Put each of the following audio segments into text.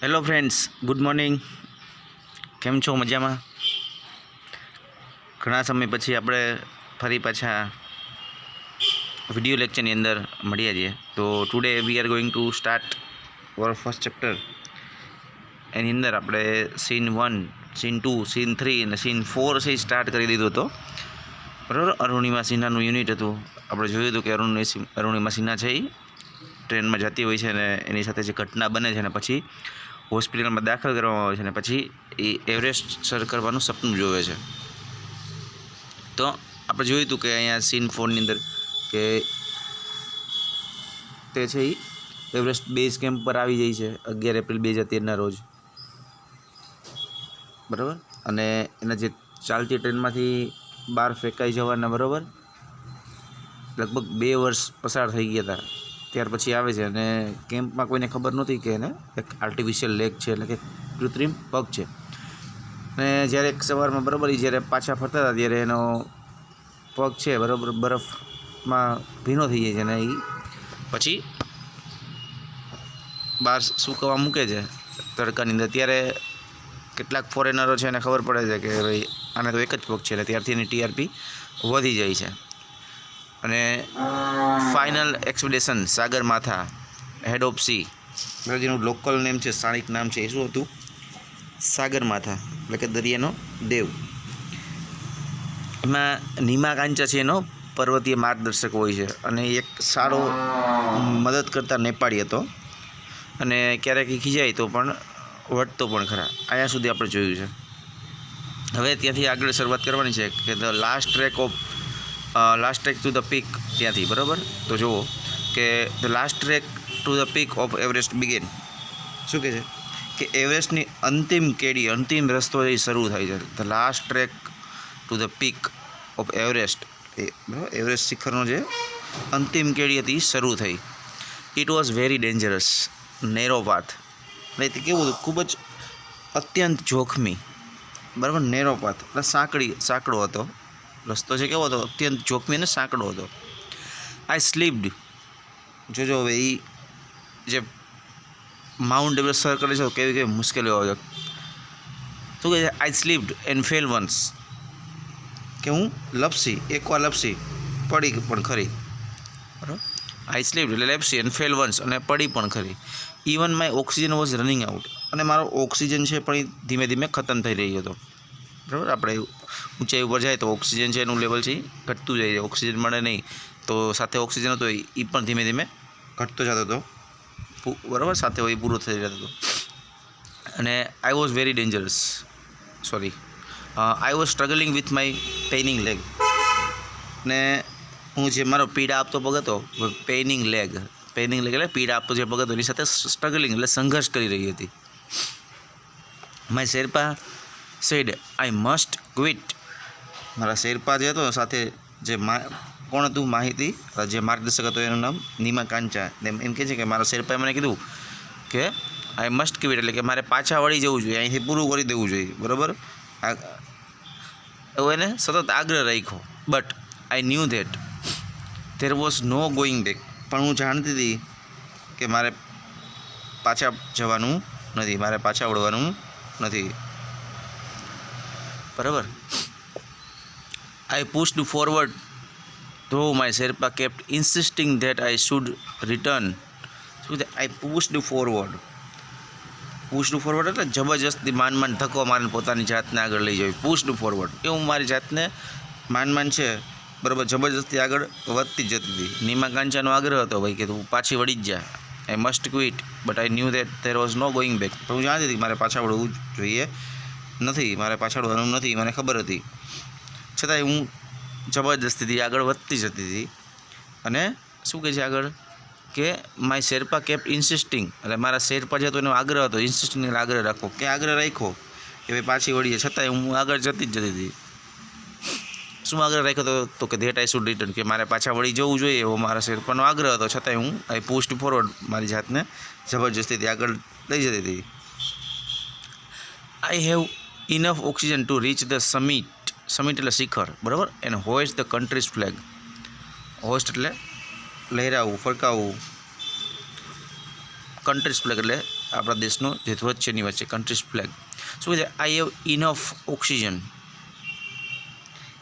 Hello friends, good morning. કેમ છો? મજામાં? ઘણા સમય પછી આપણે ફરી પાછા વિડીયો લેક્ચરની અંદર મળ્યા છીએ. તો today we are going to start our first chapter. એની અંદર આપણે સીન 1, સીન 2, સીન 3 અને સીન 4 છે સ્ટાર્ટ કરી દીધો હતો. બરાબર. અરુણિમા સિન્હાનું યુનિટ હતું. આપણે જોયું હતું કે અરુણિમા સિન્હા છે એ ટ્રેનમાં જતી હોય છે અને એની સાથે જે ઘટના બને છે અને પછી હોસ્પિટલમાં દાખલ કરવામાં આવે છે અને પછી એ એવરેસ્ટ સર કરવાનું સપનું જોવે છે. તો આપણે જોયું હતું કે અહીંયા સીન 4ની અંદર કે તે છે એ એવરેસ્ટ બેઝ કેમ્પ પર આવી જાય છે 11 એપ્રિલ 2013ના રોજ. બરાબર. અને એના જે ચાલતી ટ્રેનમાંથી બહાર ફેંકાઈ જવાના બરાબર લગભગ 2 વર્ષ પસાર થઈ ગયા હતા. ત્યાર પછી આવે છે અને કેમ્પમાં કોઈને ખબર નહોતી કે એને એક આર્ટિફિશિયલ લેગ છે, એટલે કે કૃત્રિમ પગ છે. અને જ્યારે એક સવારમાં બરાબર જ્યારે પાછા ફરતા હતા ત્યારે એનો પગ છે બરાબર બરફમાં ભીનો થઈ જાય છે અને એ પછી બહાર સૂકવવા મૂકે છે તડકાની અંદર. ત્યારે કેટલાક ફોરેનરો છે એને ખબર પડે છે કે ભાઈ આને તો એક જ પગ છે, એટલે ત્યારથી એની ટીઆરપી વધી જાય છે. અને final expedition સાગરમાથા head of C, જેનું લોકલ નેમ છે, સ્થાનિક નામ છે, એ શું હતું? સાગરમાથા, એટલે કે દરિયાનો દેવ. એમાં નીમા કાંચા છે એનો પર્વતીય માર્ગદર્શક હોય છે અને એક સારો મદદ કરતા નેપાળી હતો અને ક્યારેક ખીજાય તો પણ વટતો પણ ખરા. અહીંયા સુધી આપણે જોયું છે. હવે ત્યાંથી આગળ શરૂઆત કરવાની છે કે the last track to the peak, ત્યાંથી બરાબર. તો જુઓ કે the last track to the peak of Everest began. શું કહે છે કે એવરેસ્ટની અંતિમ કેડી, અંતિમ રસ્તો એ શરૂ થાય છે. The last track to the peak of Everest, એ બરાબર એવરેસ્ટ શિખરનો જે અંતિમ કેડી હતી એ શરૂ થઈ. It was very dangerous narrow path. એટલે તે કેવું હતું? ખૂબ જ અત્યંત જોખમી, બરાબર. નેરો પાથ એટલે સાંકડો હતો રસ્તો છે. કેવો હતો? અત્યંત જોખમી અને સાંકડો હતો. આઈ સ્લીપ્ડ. જોજો હવે એ જે માઉન્ટ એવરેસ્ટ સર કરે છે કેવી કેવી મુશ્કેલીઓ આવે છે. શું કહે છે? આઈ સ્લીપ્ડ એન્ડ ફેલ વન્સ, કે હું લપસી, એકવાર લપસી, પડી પણ ખરી. બરાબર. આઈ સ્લીપ્ડ એટલે લપસી એન્ડ ફેલ વન્સ, અને પડી પણ ખરી. Even my oxygen was running out, અને મારો ઓક્સિજન છે પણ ધીમે ધીમે ખતમ થઈ રહ્યો હતો. બરાબર. આપણે ઊંચાઈ ઉપર જાય તો ઓક્સિજન છે એનું લેવલ છે ઘટતું જાય છે. ઓક્સિજન મળે નહીં તો સાથે ઓક્સિજન હતો એ પણ ધીમે ધીમે ઘટતો જતો હતો. બરાબર. સાથે હોય પૂરો થઈ જતો હતો. અને I was very dangerous, I was struggling with my paining leg. ને હું જે મારો પીડા આપતો પગ હતો, પેઇનિંગ લેગ એટલે પીડા આપતો જે પગ હતો એની સાથે સ્ટ્રગલિંગ એટલે સંઘર્ષ કરી રહી હતી. My Sherpa said I must quit. મારા શેરપા જે હતો સાથે જે કોણ હતું માહિતી જે માર્ગદર્શક હતો એનું નામ નીમા કાંચા. એમ કહે છે કે મારા શેરપાએ મને કીધું કે આઈ મસ્ટ ક્વિટ, એટલે કે મારે પાછા વળી જવું જોઈએ, અહીંથી પૂરું કરી દેવું જોઈએ. બરાબર. એવો એને સતત આગ્રહ રાખ્યો. But I knew that there was no going back. પણ હું જાણતી હતી કે મારે પાછા જવાનું નથી, મારે પાછા વળવાનું નથી. બરાબર. I pushed forward though my Sherpa kept insisting that I should return. શું છે? આઈ પુશ્ડ ફોરવર્ડ એટલે જબરજસ્તી માંડ ધક્કો મારીને પોતાની જાતને આગળ લઈ જવી. પુશ્ડ ફોરવર્ડ એ હું મારી જાતને માંડ છે બરાબર જબરજસ્તી આગળ વધતી જતી હતી. નીમા કાંચાનો આગ્રહ હતો ભાઈ કે તું પાછી વળી જ જા. I must quit but I knew that there was no going back. પણ હું જાણતી હતી મારે પાછા વળવું જોઈએ નથી, મારે પાછળ વળવાનું નથી, મને ખબર હતી. છતાંય હું જબરજસ્તીથી આગળ વધતી જતી હતી. અને શું કહે છે આગળ કે માય શેરપા કેપ્ટ ઇન્સિસ્ટિંગ, એટલે મારા શેરપા જે હતો એનો આગ્રહ હતો. ઇન્સિસ્ટિંગ એટલે આગ્રહ રાખો, કે આગ્રહ રાખ્યો કે ભાઈ પાછી વળીએ, છતાંય હું આગળ જતી જ જતી હતી. શું આગ્રહ રાખ્યો તો કે ધેટ આઈ શુડ રિટર્ન, કે મારે પાછા વળી જવું જોઈએ એવો મારા શેરપાનો આગ્રહ હતો. છતાંય હું આઈ પુશ્ડ ફોરવર્ડ, મારી જાતને જબરજસ્તીથી આગળ લઈ જતી હતી. I have enough oxygen to reach the summit એટલે શિખર, બરાબર. And હોઇસ્ટ the countries flag. Host એટલે લહેરાવું, ફરકાવવું. કન્ટ્રીઝ ફ્લેગ એટલે આપણા દેશનો જે ધ્વજ છે એની વચ્ચે કન્ટ્રીઝ ફ્લેગ. શું કહે છે? આઈ હેવ ઇનફ ઓક્સિજન,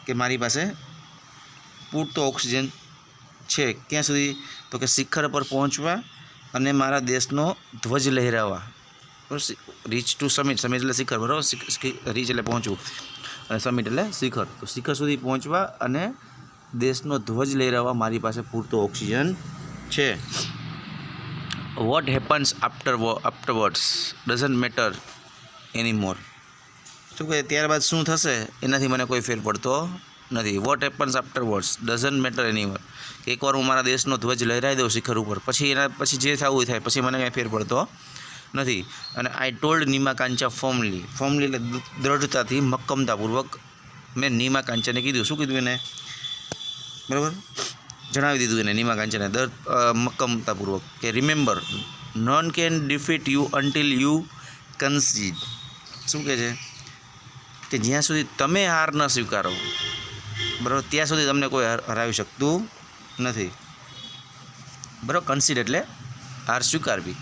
કે મારી પાસે પૂરતો ઓક્સિજન છે. ક્યાં સુધી? તો કે શિખર પર પહોંચવા અને મારા દેશનો ધ્વજ લહેરાવવા. રીચ ટુ સમિટ, સમિટ એટલે શિખર, બરાબર. રીચ એટલે પહોંચવું અને સમિટ એટલે શિખર. તો શિખર સુધી પહોંચવા અને દેશનો ધ્વજ લહેરાવવા મારી પાસે પૂરતો ઓક્સિજન છે. What happens આફ્ટરવર્ડ્સ doesn't matter એનીમોર. શું કહે? ત્યારબાદ શું થશે એનાથી મને કોઈ ફેર પડતો નથી. What happens આફ્ટરવર્ડ્સ doesn't matter એનીમોર. એકવાર હું મારા દેશનો ધ્વજ લહેરાવી દઉં શિખર ઉપર, પછી એના પછી જે થવું થાય, પછી મને કંઈ ફેર પડતો નથી. અને I told Nima Kancha formally, formally એટલે દ્રઢતાથી, મક્કમતાપૂર્વક મેં નીમા કાંચાને કીધું. શું કીધું એને? બરાબર, જણાવી દીધું એને નીમા કાંચાને મક્કમતાપૂર્વક કે remember none can defeat you until you concede. શું કહે છે? કે જ્યાં સુધી તમે હાર ન સ્વીકારો, બરાબર, ત્યાં સુધી તમને કોઈ હરાવી શકતું નથી. બરાબર, કન્સીડ એટલે હાર સ્વીકારવી.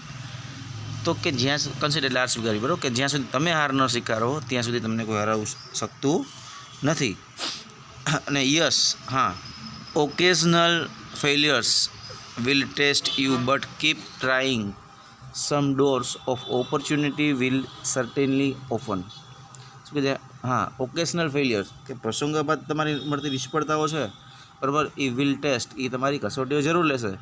તો કે જ્યાં કન્સીડ એટલે હાર સ્વીકારવી, બરાબર, કે જ્યાં સુધી તમે હાર ન સ્વીકારો ત્યાં સુધી તમને કોઈ હરાવી શકતું નથી. અને યસ, હા, occasional failures will test you but keep trying, some doors of opportunity will certainly open. શું કહે છે? હા, ઓકેશનલ ફેલિયર્સ, કે પ્રસંગોપાત તમારી મળતી નિષ્ફળતાઓ છે, બરાબર, એ વિલ ટેસ્ટ, એ તમારી કસોટીઓ જરૂર લેશે.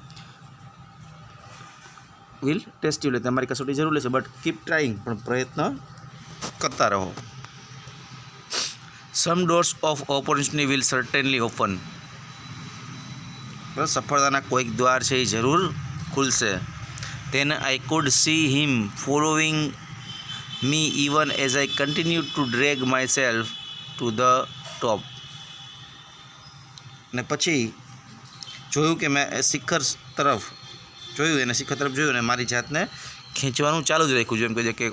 વિલ ટેસ્ટ યુ, તમારી કસોટી જરૂર લેશે, બટ કીપ ટ્રાઇંગ, પણ પ્રયત્ન કરતા રહો. Some doors of opportunity will certainly open. બરાબર, સફળતાના કોઈક દ્વાર છે એ જરૂર ખુલશે. Then I could see him following me even as I continued to drag myself to the top. ને પછી જોયું કે મેં શિખર તરફ જોયું, એને શિખર તરફ જોયું અને મારી જાતને ખેંચવાનું ચાલુ જ રાખ્યું. જેમ કહે છે કે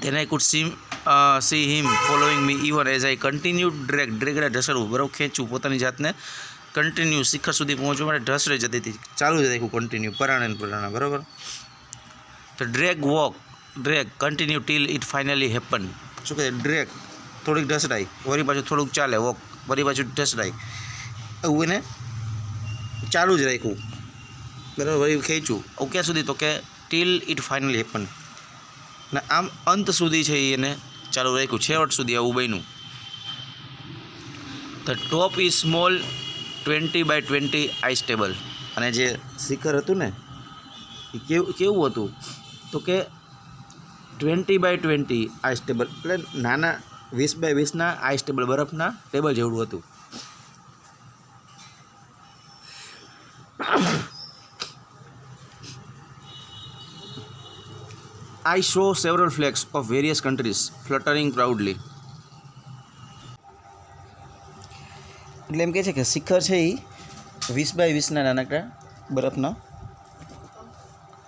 then I could see him following me even as I continued to drag એટલે ઢસડવું, બરાબર, ખેંચવું, પોતાની જાતને કન્ટિન્યુ શિખર સુધી પહોંચવા માટે ઢસડી જતી હતી, ચાલુ જ રાખ્યું કન્ટિન્યુ, પરાણે, બરાબર. તો drag continue till it finally happen. શું કહે? ડ્રેગ થોડીક ઢસડાઈ, વળી પાછું થોડુંક ચાલે, વોક વળી પાછું ઢસડાઈ, એવું એને ચાલુ જ રાખ્યું, બરાબર, વળી ખેંચ્યું. આવું ક્યાં સુધી? તો કે ટીલ ઇટ ફાઇનલી હેપન. ને આમ અંત સુધી છે એને ચાલુ રાખ્યું, છેવટ સુધી આવું બન્યું. The top is small 20x20 ice table. અને જે શિખર હતું ને એ કેવું હતું? તો કે 20x20 આઈસ ટેબલ એટલે નાના 20x20 આઈસ ટેબલ, બરફના ટેબલ જેવડું હતું. I saw several flags of various countries fluttering proudly. એટલે એમ કહે છે કે શિખર છે એ 20x20 નાનકડા બરફના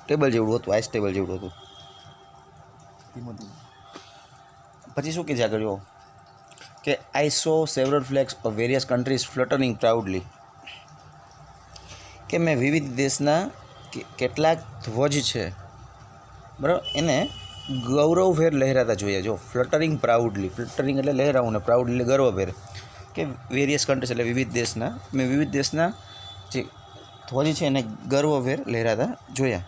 ટેબલ જેવડું હતું, આઈસ ટેબલ જેવડું હતું. પછી શું કહે છે આગળ? જો કે I saw several flags of various countries fluttering proudly, કે મેં વિવિધ દેશના કેટલાક ધ્વજ છે, બરાબર, એને ગૌરવભેર લહેરાતા જોયા. જો ફ્લટરિંગ પ્રાઉડલી, ફ્લટરિંગ એટલે લહેરાવું ને પ્રાઉડલી એટલે ગર્વભેર, કે વેરિયસ કન્ટ્રીઝ એટલે વિવિધ દેશના, મેં વિવિધ દેશના જે ધ્વજ છે એને ગર્વભેર લહેરાતા જોયા.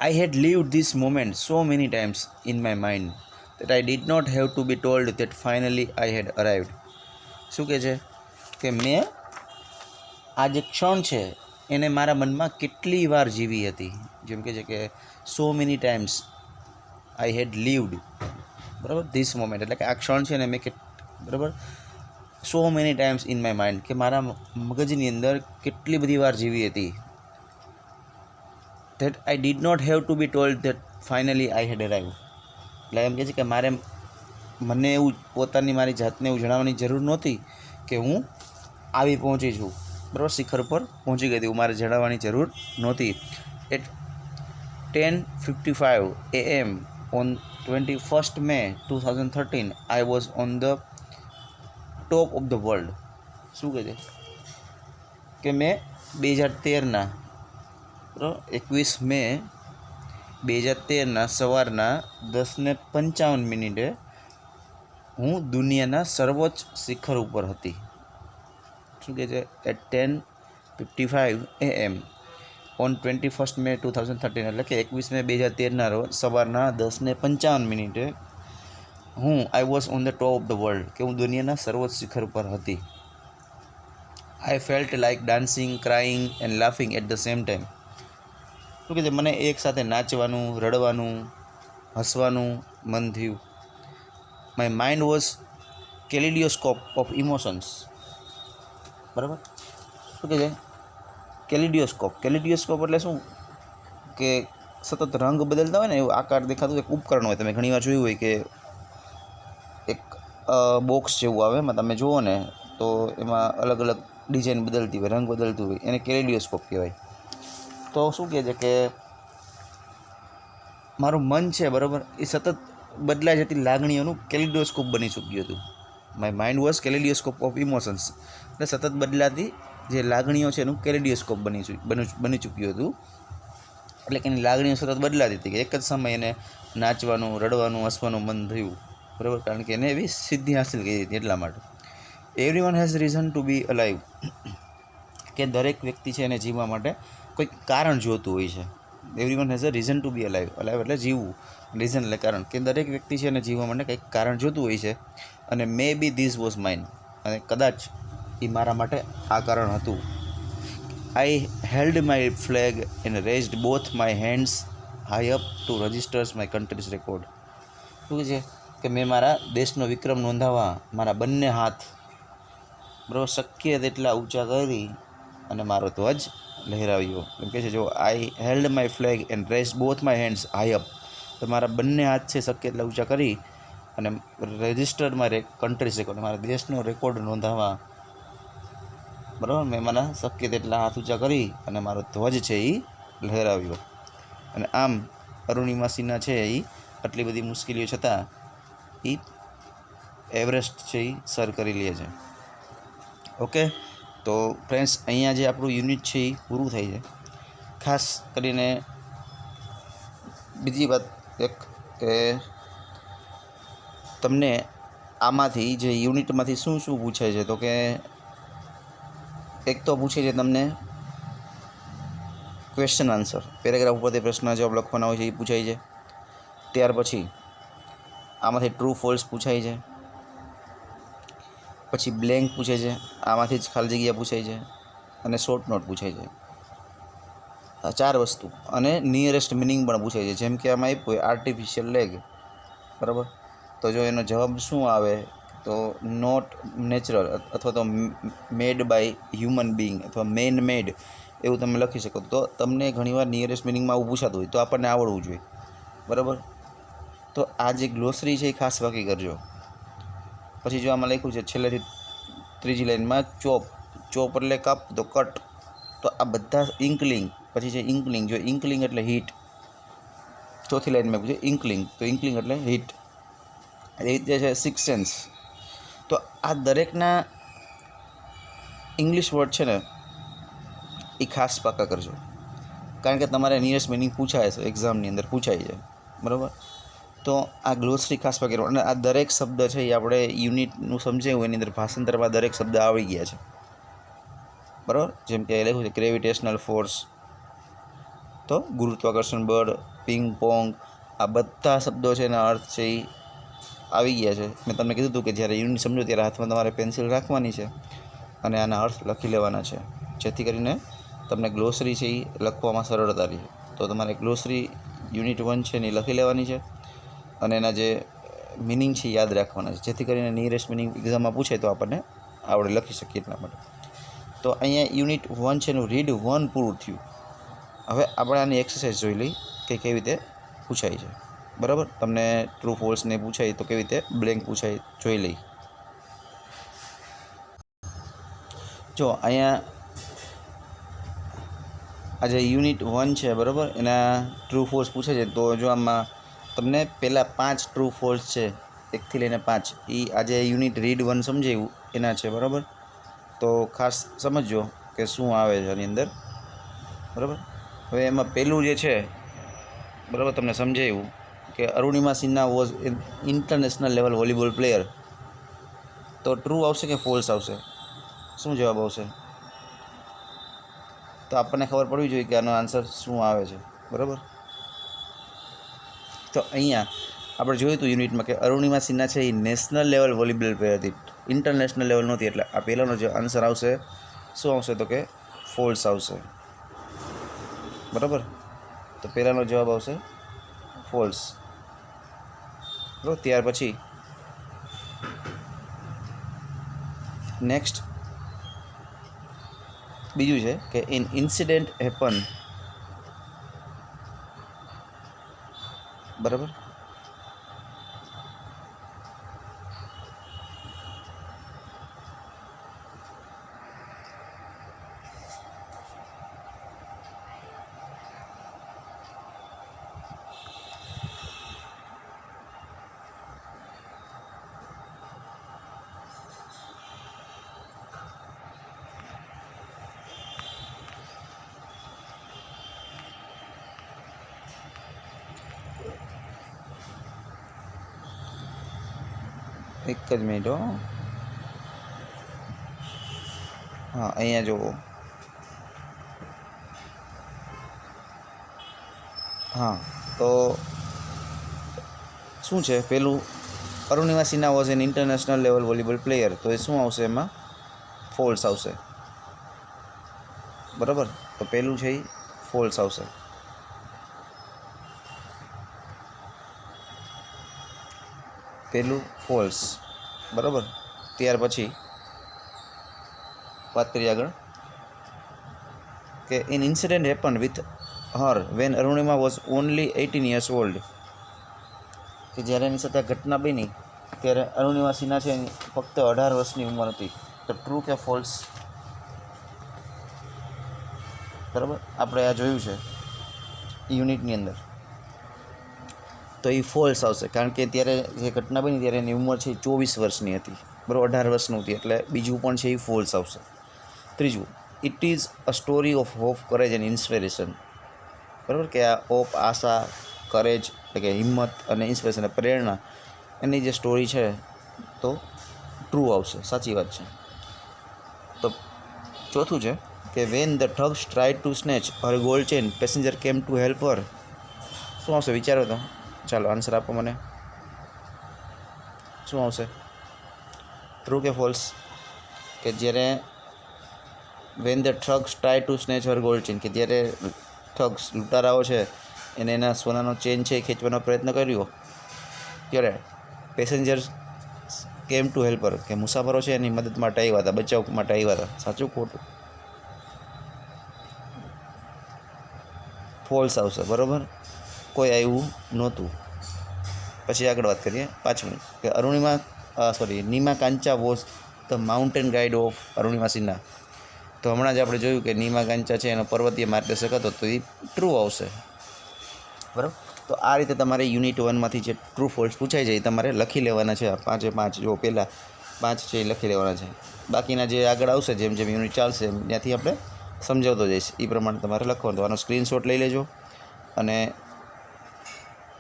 I had lived this moment so many times in my mind that I did not have to be told that finally I had arrived. શું કહે છે? કે મેં આ જે ક્ષણ છે એને મારા મનમાં કેટલી વાર જીવી હતી. જેમ કે છે કે સો મેની ટાઈમ્સ આઈ હેડ લીવડ, બરાબર, ધીસ મોમેન્ટ એટલે કે આ ક્ષણ છે ને મેં બરાબર so many times in my mind, કે મારા મગજની અંદર કેટલી બધી વાર જીવી હતી. that I did not have to be told that finally I had arrived. એટલે એમ કહે છે કે મને એવું પોતાની મારી જાતને એવું જણાવવાની જરૂર નહોતી કે હું આવી પહોંચી છું, બરાબર, શિખર પર પહોંચી ગઈ હતી, મારે જણાવવાની જરૂર નહોતી. At 10:55 AM on 21st May 2013 I was on the top of the world. શું કહે છે કે મેં 2013ના બરાબર 21 મે 2013ના સવારના 10:55 હું દુનિયાના સર્વોચ્ચ શિખર ઉપર હતી. શું કહે છે એટ 10:55 AM ઓન 21 May 2013, એટલે કે 21 મે 2013ના રોજ સવારના 10:55 હું I was on the top of the world, કે હું દુનિયાના સર્વોચ્ચ શિખર પર હતી. I felt like dancing, crying and laughing at the same time. શું કહે છે મને એકસાથે નાચવાનું, રડવાનું, હસવાનું મન થયું. My mind was kaleidoscope of emotions. બરાબર. શું કહે છે કેલિડિયોસ્કોપ એટલે શું કે સતત રંગ બદલતા હોય ને એવું આકાર દેખાતું એક ઉપકરણ હોય. તમે ઘણીવાર જોયું હોય કે એક બોક્સ જેવું આવે, એમાં તમે જુઓ ને તો એમાં અલગ અલગ ડિઝાઇન બદલતી હોય, રંગ બદલતું હોય, એને કેલિડિયોસ્કોપ કહેવાય. તો શું કહે છે કે મારું મન છે બરાબર એ સતત બદલાઈ જતી લાગણીઓનું કેલિડોસ્કોપ બની ચૂક્યું હતું. My mind was kaleidoscope of emotions, એટલે સતત બદલાતી જે લાગણીઓ છે એનું કેલિડિયોસ્કોપ બની ચૂક્યું હતું. એટલે કે એની લાગણીઓ સતત બદલાતી હતી કે એક જ સમયે એને નાચવાનું, રડવાનું, હસવાનું મન થયું. બરાબર, કારણ કે એને એવી સિદ્ધિ હાંસિલ કરી હતી એટલા માટે. Every one has reason to be alive, કે દરેક વ્યક્તિ છે એને જીવવા માટે કોઈક કારણ જોતું હોય છે. Every one has a reason to be alive. Alive એટલે જીવવું, રીઝન એટલે કારણ, કે દરેક વ્યક્તિ છે એને જીવવા માટે કંઈક કારણ જોતું હોય છે. અને maybe this was mine, અને કદાચ એ મારા માટે આ કારણ હતું. I held my flag and raised both my hands high up to registers my country's record. શું છે કે મેં મારા દેશનો વિક્રમ નોંધાવવા મારા બંને હાથ બરાબર શક્ય તેટલા ઊંચા કરી અને મારો ધ્વજ લહેરાવ્યો. એમ કહે છે જો I held my flag and raised both my hands high up, તો મારા બંને હાથ છે શક્ય એટલા ઊંચા કરી અને રજિસ્ટર્ડ મારે કન્ટ્રીઝ રેકોર્ડ, મારા દેશનો રેકોર્ડ નોંધાવવા બરાબર મેં મારા શક્ય તેટલા હાથ ઊંચા કરી અને મારો ધ્વજ છે એ લહેરાવ્યો. અને આમ અરુણિમા સિન્હા છે એ આટલી બધી મુશ્કેલીઓ છતાં એ એવરેસ્ટ છે એ સર કરી લે છે. ઓકે, તો ફ્રેન્ડ્સ અહીંયા જે આપણું યુનિટ છે એ પૂરું થાય છે. ખાસ કરીને બીજી વાત એક કે તમને આમાંથી જે યુનિટમાંથી શું શું પૂછાય છે, તો કે એક તો પૂછે છે તમને ક્વેશ્ચન આન્સર, પેરેગ્રાફ ઉપરથી પ્રશ્ન જવાબ લખવાના હોય છે એ પૂછાય છે. ત્યાર પછી આમાંથી ટ્રુ ફોલ્સ પૂછાય છે. પછી બ્લેન્ક પૂછે છે, આમાંથી જ ખાલી જગ્યા પૂછાય છે. અને શોર્ટ નોટ પૂછાય છે. આ 4 વસ્તુ. અને નિયરેસ્ટ મિનિંગ પણ પૂછાય છે. જેમ કે આમાં આપ્યું હોય આર્ટિફિશિયલ લેગ, બરાબર, તો જો એનો જવાબ શું આવે તો નોટ નેચરલ, અથવા તો મેડ બાય હ્યુમન બિંગ, અથવા મેન મેડ, એવું તમે લખી શકો. તો તમને ઘણીવાર નિયરેસ્ટ મિનિંગમાં આવું પૂછાતું હોય તો આપણને આવડવું જોઈએ. બરાબર, તો આ જે ગ્લોસરી છે એ ખાસ વાકી કરજો. પછી જો આમાં લખ્યું છે છેલ્લેથી ત્રીજી લાઈનમાં ચોપ, ચોપ એટલે કાપ, તો કટ, તો આ બધા ઇન્કલિંગ. પછી છે ઇન્કલિંગ, જો ઇન્કલિંગ એટલે હીટ. ચોથી લાઈનમાં પૂછે ઇન્કલિંગ, તો ઇન્કલિંગ એટલે હીટ. એ રીતે છે સિક્સ સેન્સ. તો આ દરેકના ઇંગ્લિશ વર્ડ છે ને એ ખાસ પાકા કરજો, કારણ કે તમારે નિયરેસ્ટ મિનિંગ પૂછાય છે, એક્ઝામની અંદર પૂછાય છે. બરાબર, તો આ ગ્લોસરી ખાસ પાકી કરવો. અને આ દરેક શબ્દ છે એ આપણે યુનિટનું સમજાયું એની અંદર ભાષાંતરમાં દરેક શબ્દ આવી ગયા છે. બરાબર, જેમ કે લખ્યું છે ગ્રેવિટેશનલ ફોર્સ, તો ગુરુત્વાકર્ષણ બળ, પિંગ પોંગ, આ બધા શબ્દો છે એના અર્થ છે એ આવી ગયા છે. મેં તમને કીધું હતું કે જ્યારે યુનિટ સમજો ત્યારે હાથમાં તમારે પેન્સિલ રાખવાની છે અને આના અર્થ લખી લેવાના છે, જેથી કરીને તમને ગ્લોસરી છે એ લખવામાં સરળતા રહે. તો તમારે ગ્લોસરી યુનિટ 1 છે એની લખી લેવાની છે અને એના જે મિનિંગ છે યાદ રાખવાના છે, જેથી કરીને નિયરેસ્ટ મિનિંગ એક્ઝામમાં પૂછે તો આપણને આવડે લખી શકીએ એટલા માટે. તો અહીંયા યુનિટ 1 છે એનું રીડ 1 પૂરું થયું. હવે આપણે આની એક્સરસાઇઝ જોઈ લઈ કે કેવી રીતે પૂછાય છે. બરાબર, તમને ટ્રુ ફોલ્સને પૂછાય તો કેવી રીતે બ્લેન્ક પૂછાય જોઈ લઈ. જો અહીંયા આ જે યુનિટ 1 છે બરાબર, એના ટ્રુ ફોલ્સ પૂછે છે. તો જો આમાં તમને પહેલાં 5 ટ્રુ ફોલ્સ છે, 1 થી લઈને 5, એ આજે યુનિટ રીડ 1 સમજાવ્યું એના છે. બરાબર, તો ખાસ સમજજો કે શું આવે છે આની અંદર, બરાબર. હવે એમાં પહેલું જે છે, બરાબર, તમને સમજાયું કે Arunima Sinha was international level volleyball player. તો ટ્રુ આવશે કે ફોલ્સ આવશે? શું જવાબ આવશે? તો આપણને ખબર પડવી જોઈએ કે આનો આન્સર શું આવે છે, બરાબર. તો અહીંયા આપણે જોયું હતું યુનિટમાં કે અરુણિમા સિન્હા છે એ નેશનલ લેવલ વોલીબોલ પ્લેયર હતી, ઇન્ટરનેશનલ લેવલ નહોતી. એટલે આ પહેલાંનો જે આન્સર આવશે શું આવશે? તો કે ફોલ્સ આવશે, બરાબર. તો પહેલાંનો જવાબ આવશે ફોલ્સ, બરાબર. ત્યાર પછી નેક્સ્ટ બીજું છે કે ઇન ઇન્સિડેન્ટ હેપન, બરાબર. એક જ મિનિટ હો. હા, અહીંયા જુઓ. હા, તો શું છે પેલું? Arunima Sinha was an international level volleyball player. તો એ શું આવશે? એમાં ફોલ્સ આવશે, બરાબર. તો પહેલું છે એ ફોલ્સ આવશે. પહેલું ફોલ્સ, બરાબર. ત્યાર પછી વાત કરીએ આગળ કે in incident happen with her when Arunima was only 18 years old. કે જ્યારે એની સાથે ઘટના બની ત્યારે અરુણિમા સિન્હા છે એની ફક્ત 18 વર્ષની ઉંમર હતી. તો ટ્રુ કે ફોલ્સ? બરાબર, આપણે આ જોયું છે યુનિટની અંદર. તો એ ફોલ્સ આવશે, કારણ કે ત્યારે જે ઘટના બની ત્યારે એની ઉંમર છે 24 વર્ષની હતી, બરાબર. 18 વર્ષનું હતી. એટલે બીજું પણ છે એ ફોલ્સ આવશે. ત્રીજું, it is a story of hope, courage and inspiration, બરાબર. કે આ હોપ, આશા, કરેજ એટલે કે હિંમત, અને ઇન્સ્પિરેશન એટલે પ્રેરણા, એની જે સ્ટોરી છે તો ટ્રુ આવશે, સાચી વાત છે. તો ચોથું છે કે when the thugs try to snatch Har gold chain passenger came to help her. શું આવશે? વિચારો તો. ચાલો આન્સર આપો મને. શું આવશે? ટ્રુ કે ફોલ્સ? કે જ્યારે when the thugs try to snatch Har gold chain, કે જ્યારે ઠગ્સ લૂંટારાઓ છે એને એના સોનાનો ચેન છે એ ખેંચવાનો પ્રયત્ન કર્યો, ત્યારે પેસેન્જર્સ કેમ ટુ હેલ્પર, કે મુસાફરો છે એની મદદ માટે આવ્યા હતા, બચાવ માટે આવ્યા હતા. સાચું ખોટું? ફોલ્સ આવશે, બરાબર. કોઈ આવ્યું નહોતું. પછી આગળ વાત કરીએ. પાંચમું કે Nima Kancha was the mountain guide of Arunima Sinha. તો હમણાં જ આપણે જોયું કે નીમા કાંચા છે એનો પર્વતીય માર્ગદર્શક હતો. તો એ ટ્રુ આવશે, બરાબર. તો આ રીતે તમારે યુનિટ 1માંથી જે ટ્રુ ફોલ્સ પૂછાય છે એ તમારે લખી લેવાના છે. 5 જો પહેલાં 5 છે એ લખી લેવાના છે. બાકીના જે આગળ આવશે જેમ જેમ યુનિટ ચાલશે એમ ત્યાંથી આપણે સમજાવતો જઈશ. એ પ્રમાણે તમારે લખવાનું. તો આનો સ્ક્રીનશોટ લઈ લેજો. અને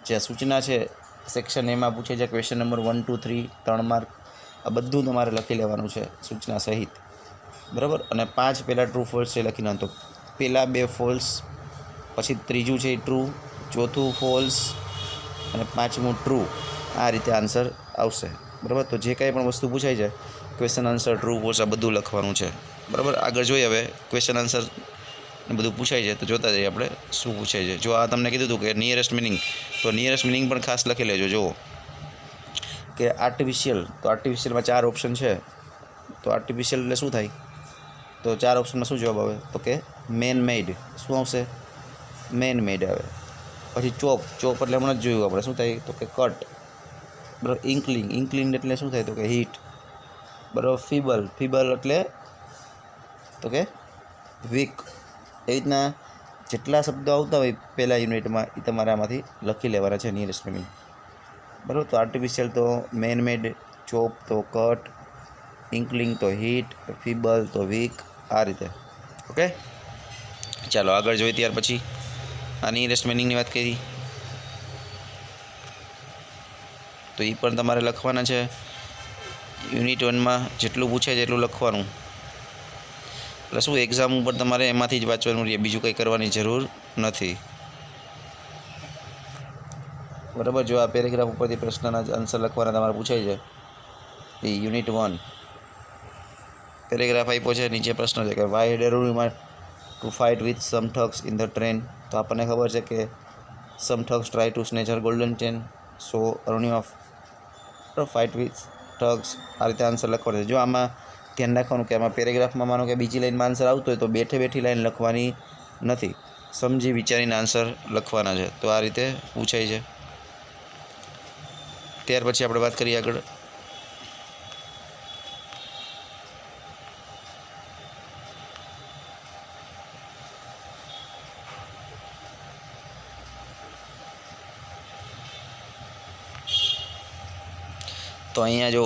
જે સૂચના છે સેક્શન એમાં પૂછે છે ક્વેશ્ચન નંબર 1, 2, 3 3 માર્ક, આ બધું તમારે લખી લેવાનું છે સૂચના સહિત, બરાબર. અને 5 પહેલાં ટ્રુ ફોલ્સ છે લખી નાખો. પહેલાં 2 ફોલ્સ, પછી ત્રીજું છે એ ટ્રુ, ચોથું ફોલ્સ અને પાંચમું ટ્રુ. આ રીતે આન્સર આવશે, બરાબર. તો જે કાંઈ પણ વસ્તુ પૂછાય છે ક્વેશ્ચન આન્સર, ટ્રુ ફોલ્સ, આ બધું લખવાનું છે, બરાબર. આગળ જોઈએ હવે ક્વેશ્ચન આન્સર બધું પૂછાય છે તો જોતા જઈએ આપણે શું પૂછાય છે. જો આ તમને કીધું હતું કે નિયરેસ્ટ મિનિંગ, તો નિયરેસ્ટ મિનિંગ પણ ખાસ લખી લેજો. જુઓ કે આર્ટિફિશિયલ, તો આર્ટિફિશિયલમાં 4 ઓપ્શન છે. તો આર્ટિફિશિયલ એટલે શું થાય? તો 4 ઓપ્શનમાં શું જવાબ આવે? તો કે મેન મેડ. શું આવશે? મેન મેડ આવે. પછી ચોપ, ચોપ એટલે હમણાં જ જોયું આપણે, શું થાય? તો કે કટ, બરાબર. ઇન્કલિંગ, ઇન્કલિંગ એટલે શું થાય? તો કે હીટ, બરાબર. ફીબલ, ફીબલ એટલે તો કે વીક. એ રીતના જેટલા શબ્દો આવતા હોય પહેલાં યુનિટમાં એ તમારે આમાંથી લખી લેવાના છે નિયરેસ્ટ મિનિંગ, બરાબર. તો આર્ટિફિશિયલ તો મેન મેડ, ચોપ તો કટ, ઇન્કલિંગ તો હિટ, ફીબલ તો વીક, આ રીતે. ઓકે, ચાલો આગળ જોઈએ. ત્યાર પછી આ નિયરેસ્ટ મિનિંગની વાત કરી તો એ પણ તમારે લખવાના છે. યુનિટ 1માં જેટલું પૂછે છે એટલું લખવાનું. એટલે શું એક્ઝામ ઉપર તમારે એમાંથી જ વાંચવાનું રહે, બીજું કંઈ કરવાની જરૂર નથી. બરાબર. જો આ પેરેગ્રાફ ઉપરથી પ્રશ્નના આન્સર લખવાના તમારે પૂછાય છે. એ યુનિટ 1 પેરેગ્રાફ આપ્યો છે, નીચે પ્રશ્ન છે કે why had Arunima to fight with some thugs in the train. તો આપણને ખબર છે કે some thugs try to snatch her golden chain. So Arunima fight with thugs, આ રીતે આન્સર લખવાનો છે. જો આમાં ધ્યાન રાખવાનું કે આમાં પેરેગ્રાફમાં માનો કે બીજી લાઈનમાં આન્સર આવતો હોય તો બેઠી લાઈન લખવાની નથી, સમજી વિચારીને આન્સર લખવાના છે. તો આ રીતે પૂછાય છે. ત્યાર પછી આપણે વાત કરીએ આગળ. તો અહીંયા જો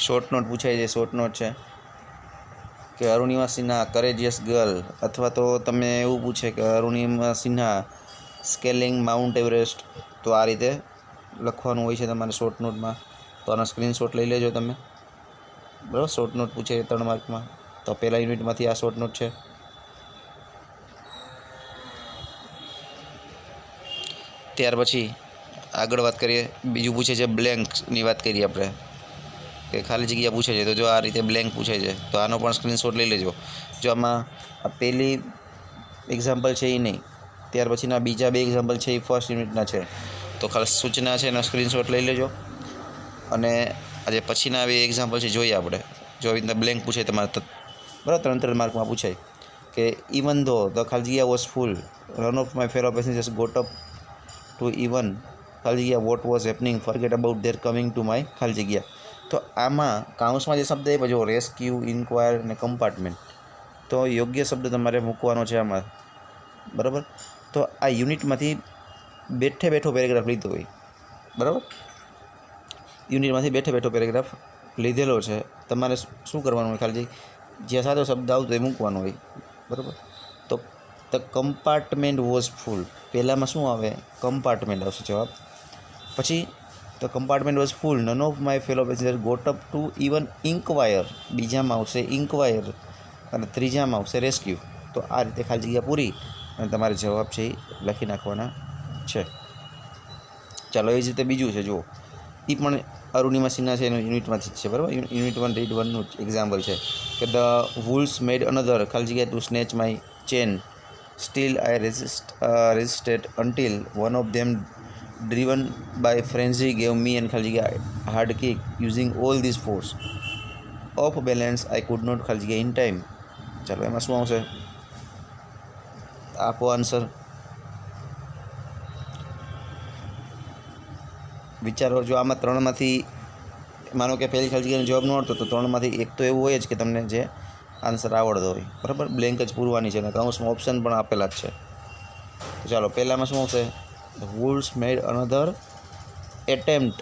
શોર્ટ નોટ પૂછાય છે. શોર્ટ નોટ છે કે અરુણિમા સિન્હા કરેજિયસ ગર્લ, અથવા તો તમે એવું પૂછે કે Arunima Sinha scaling mount Everest. તો આ રીતે લખવાનું હોય છે તમારે શોર્ટ નોટમાં. તો આનો સ્ક્રીનશોટ લઈ લેજો તમે. બરાબર, શોર્ટ નોટ પૂછે 3 માર્કમાં. તો પહેલા યુનિટમાંથી આ શોર્ટ નોટ છે. ત્યાર પછી આગળ વાત કરીએ. બીજું પૂછે છે બ્લેન્કની વાત કરીએ આપણે કે ખાલી જગ્યા પૂછે છે. તો જો આ રીતે બ્લેન્ક પૂછે છે તો આનો પણ સ્ક્રીનશોટ લઈ લેજો. જો આમાં આ પહેલી એક્ઝામ્પલ છે એ નહીં, ત્યાર પછીના બીજા 2 એક્ઝામ્પલ છે એ ફર્સ્ટ યુનિટના છે. તો ખાલી સૂચના છે એનો સ્ક્રીનશોટ લઈ લેજો. અને આજે પછીના 2 એક્ઝામ્પલ છે જોઈએ આપણે. જો આવી રીતના બ્લેન્ક પૂછે તમારે, બરાબર, 3 માર્કમાં પૂછાય કે ઇવન ધો ધ ખાલી જગ્યા was full, run of my fellow passengers got up to even ખાલી જગ્યા what was happening forget about their coming to my ખાલી જગ્યા. તો આમાં કાઉન્સમાં જે શબ્દ એ પછી રેસ્ક્યુ, ઇન્ક્વાયર અને કમ્પાર્ટમેન્ટ, તો યોગ્ય શબ્દ તમારે મૂકવાનો છે આમાં. બરાબર. તો આ યુનિટમાંથી બેઠો પેરેગ્રાફ લીધો હોય. બરાબર, યુનિટમાંથી બેઠો પેરેગ્રાફ લીધેલો છે. તમારે શું કરવાનું હોય, ખાલી જ્યાં સાદો શબ્દ આવતો એ મૂકવાનો હોય. બરાબર. તો ધ કમ્પાર્ટમેન્ટ વોઝ ફૂલ, પહેલાંમાં શું આવે, કમ્પાર્ટમેન્ટ આવશે જવાબ. પછી the compartment was full, none of my fellow passenger got up to even inquire, બીજામાં આવશે ઇન્ક્વાયર, અને ત્રીજામાં આવશે રેસ્ક્યુ. તો આ રીતે ખાલી જગ્યા પૂરી અને તમારે જવાબ છે એ લખી નાખવાના છે. ચાલો એ જ રીતે બીજું છે, જુઓ. એ પણ અરુણિમા સિન્હા છે એનું યુનિટમાંથી જ છે. બરાબર, યુનિટ 1 રીડ 1નું જ એક્ઝામ્પલ છે કે ધ વુલ્સ મેડ અનધર ખાલી જગ્યા to snatch my chain, still I resisted until one of them driven by frenzy gave me and ખાલી જગ્યા hard kick using all this force of balance I could not ખાલી જગ્યા in time. ચાલો એમાં શું આવશે, આપો આન્સર. વિચારો. જો આમાં 3માંથી માનો કે પહેલી ખાલી જગ્યાનો જવાબ ન આવડતો તો 3માંથી એક તો એવું હોય જ કે તમને જે આન્સર આવડતો હોય. બરાબર, બ્લેન્ક જ પૂરવાની છે અને કાઉન્સમાં ઓપ્શન પણ આપેલા જ છે. તો ચાલો પહેલામાં શું આવશે, the wolves made another attempt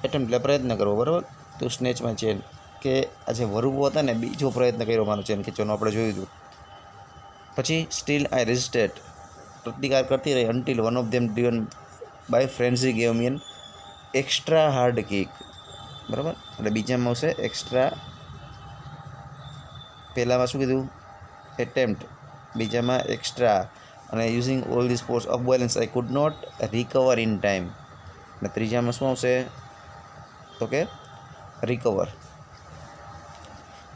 એટલે પ્રયત્ન કરવો. બરાબર, તો સ્નેચ માય ચેન, કે આ જે વરુવો હતા ને બીજો પ્રયત્ન કર્યો માનો ચેન ખેંચવાનો, આપણે જોયું હતું. પછી સ્ટીલ આઈ રેઝિસ્ટેડ, પ્રતિકાર કરતી રહી, until one of them driven by frenzy gave me an extra hard kick. બરાબર, એટલે બીજામાં આવશે એક્સ્ટ્રા. પહેલામાં શું કીધું, એટેમ્પ્ટ, બીજામાં એક્સ્ટ્રા, અને using all this force of balance I could not recover in time, અને ત્રીજામાં શું આવશે તો કે રિકવર.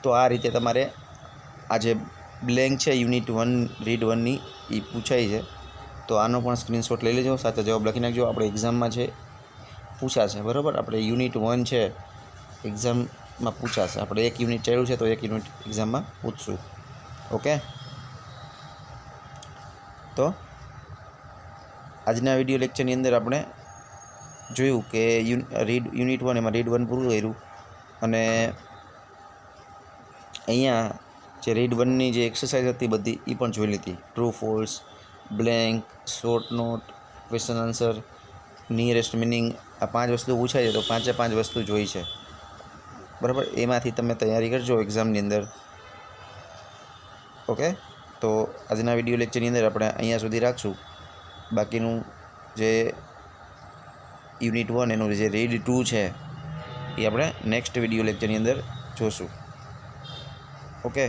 તો આ રીતે તમારે આ જે બ્લેન્ક છે યુનિટ 1 રીડ 1ની એ પૂછાય છે. તો આનો પણ સ્ક્રીનશોટ લઈ લેજો, સાચો જવાબ લખી નાખજો. આપણે એક્ઝામમાં છે પૂછાશે. બરાબર, આપણે યુનિટ 1 છે એક્ઝામમાં પૂછાશે. આપણે એક યુનિટ ચાલ્યું છે તો એક યુનિટ એક્ઝામમાં પૂછશું. ઓકે, તો આજના વિડીયો લેક્ચરની અંદર આપણે જોયું કે યુનિટ 1 એમાં રીડ 1 પૂરું કર્યું. અને અહીંયા જે રીડ 1ની જે એક્સરસાઇઝ હતી બધી એ પણ જોઈ લીધી. True false, blank, short note, question answer, nearest meaning, આ 5 વસ્તુ પૂછાય છે તો 5 વસ્તુ જોઈ છે. બરાબર, એમાંથી તમે તૈયારી કરજો એક્ઝામની અંદર. ઓકે, તો આજના વિડીયો લેક્ચરની અંદર આપણે અહીંયા સુધી રાખશું. બાકીનું જે યુનિટ 1 એનું જે રીડ 2 છે એ આપણે નેક્સ્ટ વિડીયો લેક્ચરની અંદર જોશું. ઓકે.